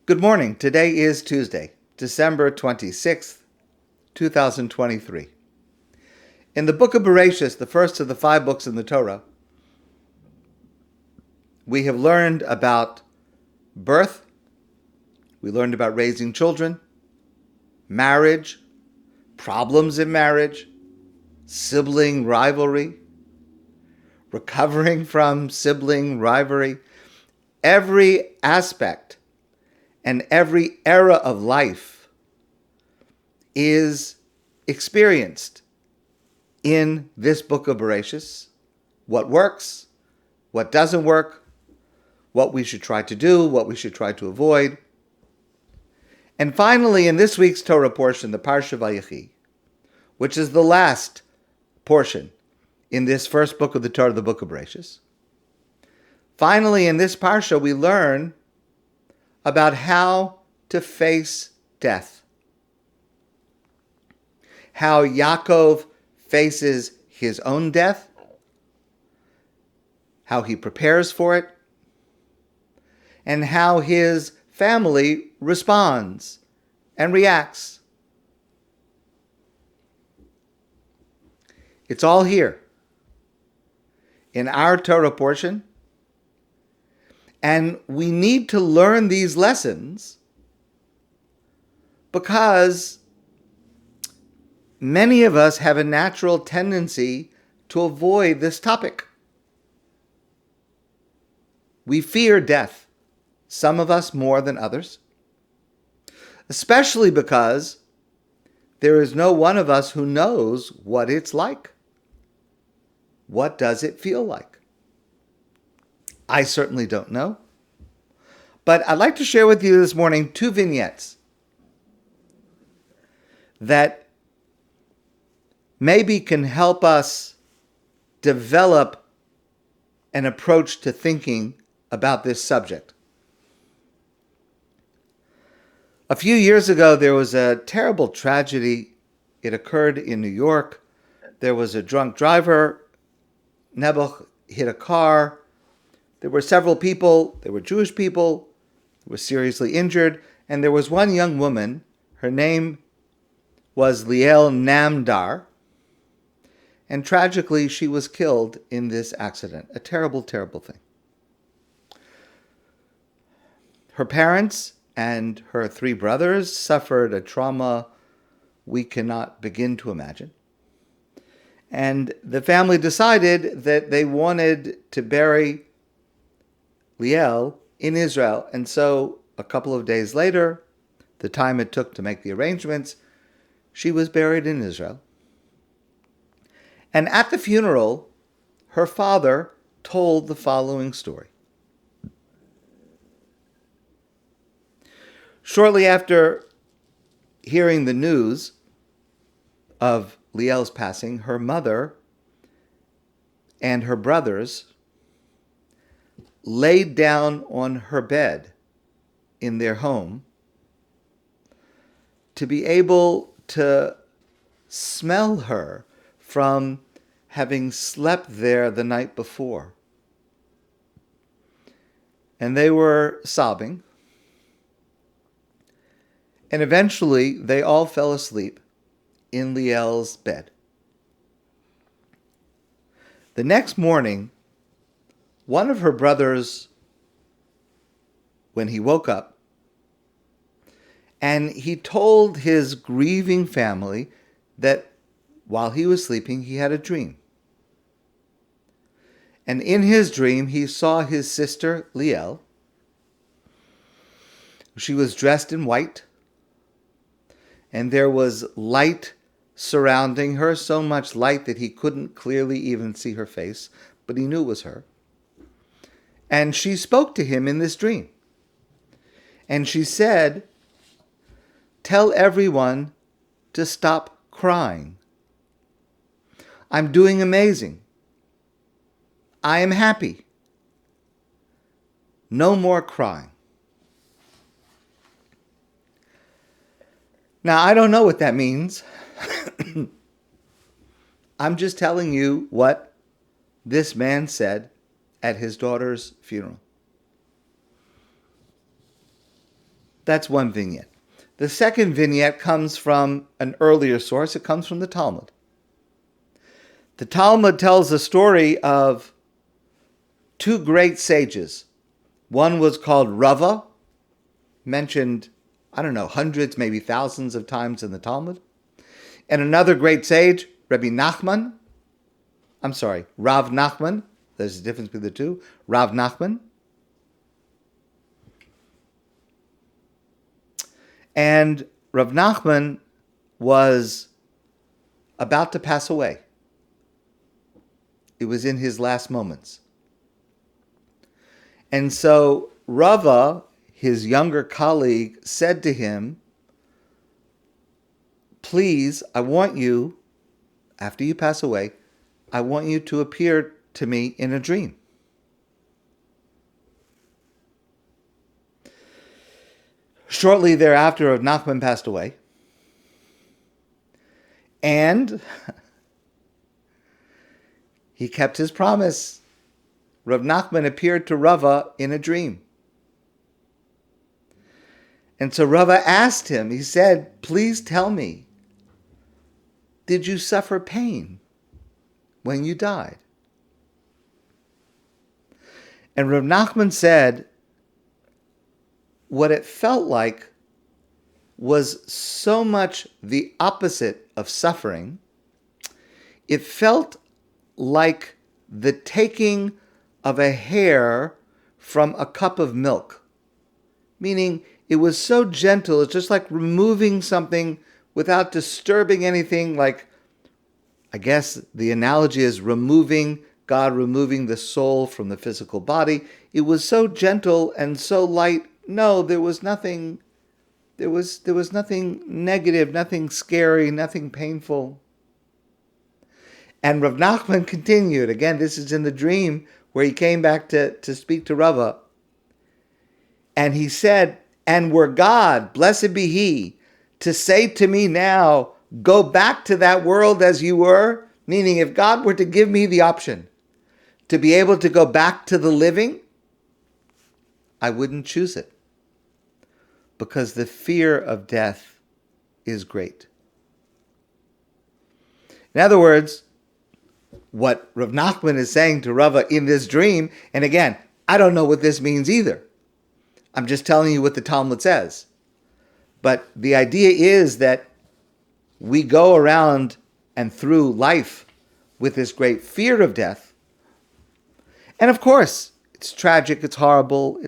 Good morning. Today is Tuesday, December 26th, 2023. In the book of Bereshit, the first of the 5 books in the Torah, we have learned about birth, we learned about raising children, marriage, problems in marriage, sibling rivalry, recovering from sibling rivalry. Every aspect and every era of life is experienced in this book of Bereshit. What works, what doesn't work, what we should try to do, what we should try to avoid. And finally, in this week's Torah portion, the Parsha Vayechi, which is the last portion in this first book of the Torah, the book of Bereshit. Finally, in this Parsha, we learn about how to face death. How Yaakov faces his own death, how he prepares for it, and how his family responds and reacts. It's all here in our Torah portion. And we need to learn these lessons because many of us have a natural tendency to avoid this topic. We fear death, some of us more than others, especially because there is no one of us who knows what it's like. What does it feel like? I certainly don't know. But I'd like to share with you this morning 2 vignettes that maybe can help us develop an approach to thinking about this subject. A few years ago, there was a terrible tragedy. It occurred in New York. There was a drunk driver. Nebuch hit a car. There were several people. There were Jewish people who were seriously injured. And there was one young woman. Her name was Liel Namdar. And tragically, she was killed in this accident. A terrible, terrible thing. Her parents and her 3 brothers suffered a trauma we cannot begin to imagine. And the family decided that they wanted to bury Liel in Israel. And so a couple of days later, the time it took to make the arrangements, she was buried in Israel. And at the funeral, her father told the following story. Shortly after hearing the news of Liel's passing, her mother and her brothers laid down on her bed in their home to be able to smell her from having slept there the night before. And they were sobbing. And eventually they all fell asleep in Liel's bed. The next morning, one of her brothers, when he woke up, and he told his grieving family that while he was sleeping, he had a dream. And in his dream, he saw his sister, Liel. She was dressed in white, and there was light surrounding her, so much light that he couldn't clearly even see her face, but he knew it was her. And she spoke to him in this dream. And she said, "Tell everyone to stop crying. I'm doing amazing. I am happy. No more crying." Now, I don't know what that means. I'm just telling you what this man said at his daughter's funeral. That's one vignette. The second vignette comes from an earlier source. It comes from the Talmud. The Talmud tells the story of two great sages. One was called Rava, mentioned, I don't know, hundreds, maybe thousands of times in the Talmud. And another great sage, Rav Nachman. There's a difference between the two. Rav Nachman. And Rav Nachman was about to pass away. It was in his last moments. And so Rava, his younger colleague, said to him, please, I want you, after you pass away, I want you to appear to me in a dream. Shortly thereafter, Rav Nachman passed away. And he kept his promise. Rav Nachman appeared to Rava in a dream. And so Rava asked him, he said, please tell me, did you suffer pain when you died? And Rav Nachman said, what it felt like was so much the opposite of suffering. It felt like the taking of a hair from a cup of milk. Meaning, it was so gentle, it's just like removing something without disturbing anything. Like, I guess the analogy is God removing the soul from the physical body. It was so gentle and so light. No, there was nothing negative, nothing scary, nothing painful. And Rav Nachman continued. Again, this is in the dream where he came back to speak to Rava. And he said, and were God, blessed be he, to say to me now, go back to that world as you were, meaning if God were to give me the option to be able to go back to the living, I wouldn't choose it. Because the fear of death is great. In other words, what Rav Nachman is saying to Rava in this dream, and again, I don't know what this means either. I'm just telling you what the Talmud says. But the idea is that we go around and through life with this great fear of death. And of course, it's tragic, it's horrible,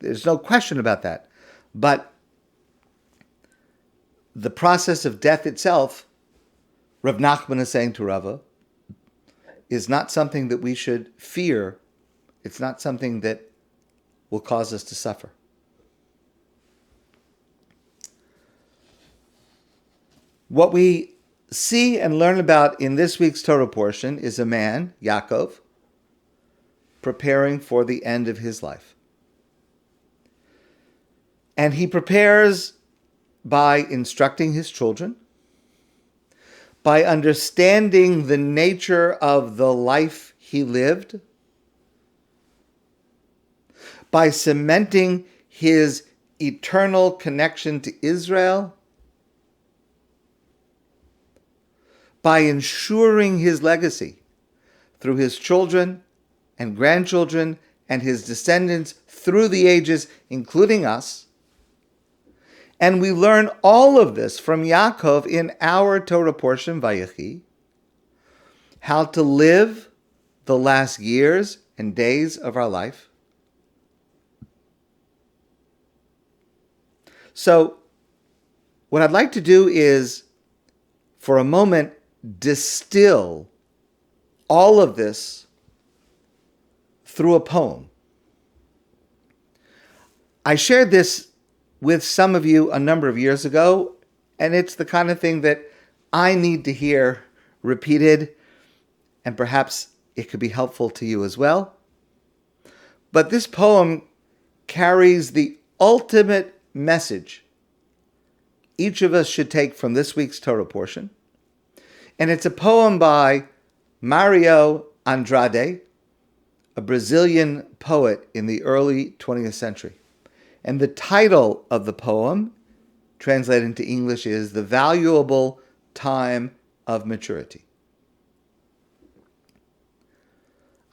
there's no question about that. But the process of death itself, Rav Nachman is saying to Rava, is not something that we should fear. It's not something that will cause us to suffer. What we see and learn about in this week's Torah portion is a man, Yaakov, preparing for the end of his life. And he prepares by instructing his children, by understanding the nature of the life he lived, by cementing his eternal connection to Israel, by ensuring his legacy through his children and grandchildren and his descendants through the ages, including us. And we learn all of this from Yaakov in our Torah portion, Vayechi, how to live the last years and days of our life. So, what I'd like to do is, for a moment, distill all of this through a poem. I shared this with some of you a number of years ago, and it's the kind of thing that I need to hear repeated, and perhaps it could be helpful to you as well. But this poem carries the ultimate message each of us should take from this week's Torah portion. And it's a poem by Mario de Andrade, a Brazilian poet in the early 20th century. And the title of the poem, translated into English, is The Valuable Time of Maturity.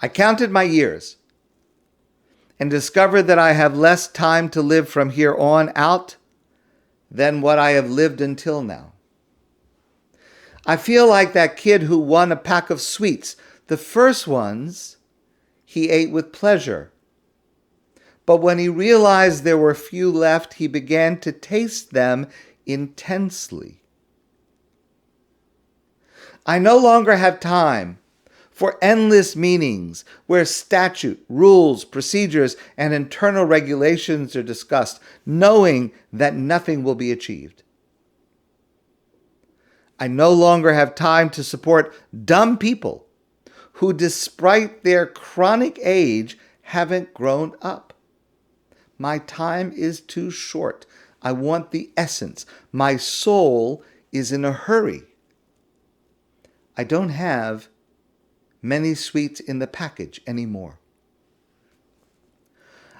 I counted my years and discovered that I have less time to live from here on out than what I have lived until now. I feel like that kid who won a pack of sweets. The first ones he ate with pleasure. But when he realized there were few left, he began to taste them intensely. I no longer have time for endless meetings where statute, rules, procedures, and internal regulations are discussed, knowing that nothing will be achieved. I no longer have time to support dumb people who, despite their chronic age, haven't grown up. My time is too short. I want the essence. My soul is in a hurry. I don't have many sweets in the package anymore.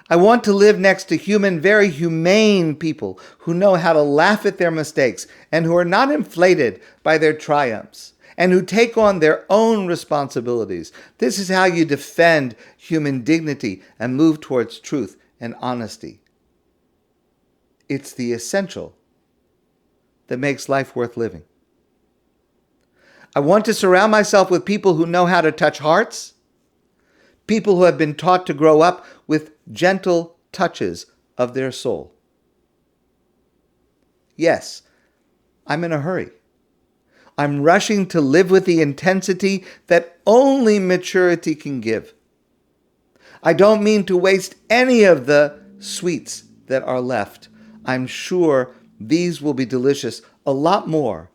I want to live next to very humane people who know how to laugh at their mistakes and who are not inflated by their triumphs and who take on their own responsibilities. This is how you defend human dignity and move towards truth and honesty. It's the essential that makes life worth living. I want to surround myself with people who know how to touch hearts, people who have been taught to grow up with gentle touches of their soul. Yes, I'm in a hurry. I'm rushing to live with the intensity that only maturity can give. I don't mean to waste any of the sweets that are left. I'm sure these will be delicious, a lot more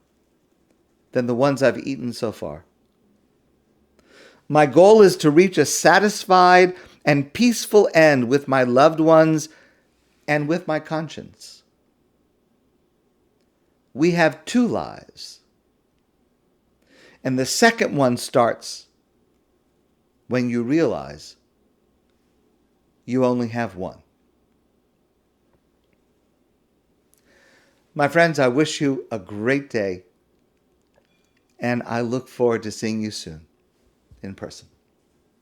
than the ones I've eaten so far. My goal is to reach a satisfied and peaceful end with my loved ones and with my conscience. We have 2 lives, and the second one starts when you realize you only have one. My friends, I wish you a great day, and I look forward to seeing you soon in person.